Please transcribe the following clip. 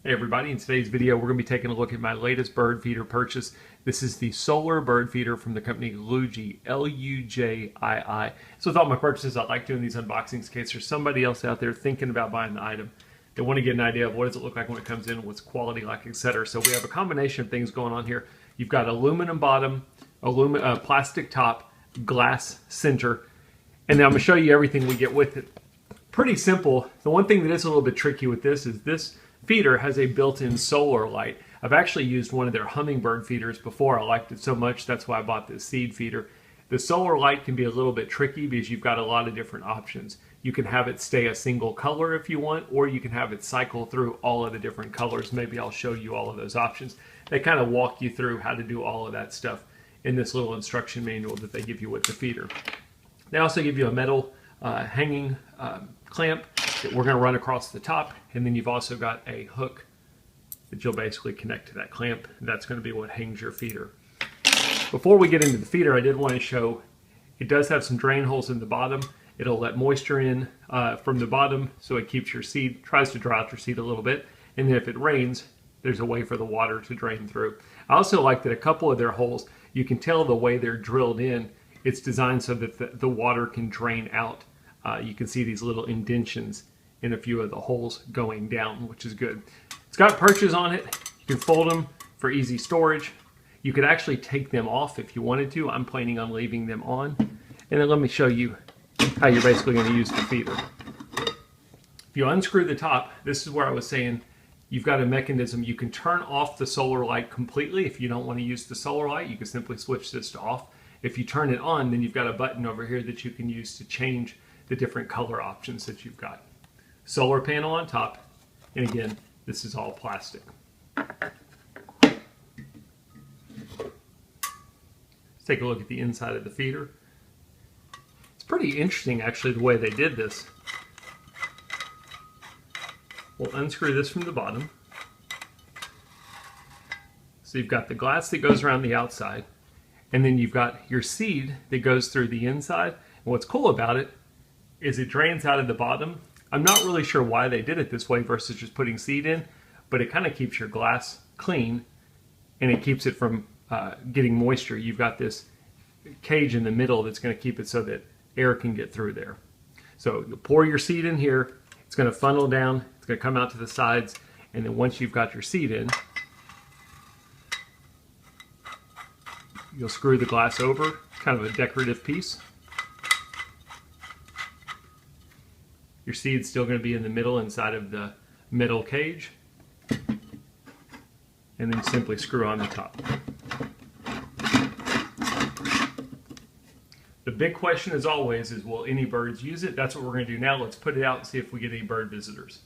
Hey everybody, in today's video we're going to be taking a look at my latest bird feeder purchase. This is the solar bird feeder from the company LUJII, L-U-J-I-I. So with all my purchases, I like doing these unboxings in case there's somebody else out there thinking about buying the item. They want to get an idea of what does it look like when it comes in, what's quality like, etc. So we have a combination of things going on here. You've got aluminum bottom, plastic top, glass center, and now I'm going to show you everything we get with it. Pretty simple. The one thing that is a little bit tricky with this is this feeder has a built-in solar light. I've actually used one of their hummingbird feeders before. I liked it so much, that's why I bought this seed feeder. The solar light can be a little bit tricky because you've got a lot of different options. You can have it stay a single color if you want, or you can have it cycle through all of the different colors. Maybe I'll show you all of those options. They kind of walk you through how to do all of that stuff in this little instruction manual that they give you with the feeder. They also give you a metal hanging clamp that we're going to run across the top, and then you've also got a hook that you'll basically connect to that clamp, and that's going to be what hangs your feeder. Before we get into the feeder, I did want to show it does have some drain holes in the bottom. It'll let moisture in from the bottom, so it keeps your seed, tries to dry out your seed a little bit, and then if it rains, there's a way for the water to drain through. I also like that a couple of their holes, you can tell the way they're drilled in, it's designed so that the water can drain out. You can see these little indentions in a few of the holes going down, which is good. It's got perches on it. You can fold them for easy storage. You could actually take them off if you wanted to. I'm planning on leaving them on. And then let me show you how you're basically going to use the feeder. If you unscrew the top, this is where I was saying you've got a mechanism. You can turn off the solar light completely. If you don't want to use the solar light, you can simply switch this to off. If you turn it on, then you've got a button over here that you can use to change the different color options that you've got. Solar panel on top, and again, this is all plastic. Let's take a look at the inside of the feeder. It's pretty interesting actually the way they did this. We'll unscrew this from the bottom. So you've got the glass that goes around the outside, and then you've got your seed that goes through the inside. And what's cool about it is it drains out of the bottom. I'm not really sure why they did it this way versus just putting seed in, but it kind of keeps your glass clean and it keeps it from getting moisture. You've got this cage in the middle that's going to keep it so that air can get through there. So you pour your seed in here, it's going to funnel down, it's going to come out to the sides, and then once you've got your seed in, you'll screw the glass over, kind of a decorative piece. Your seed's still going to be in the middle inside of the metal cage, and then simply screw on the top. The big question as always is, will any birds use it? That's what we're going to do now. Let's put it out and see if we get any bird visitors.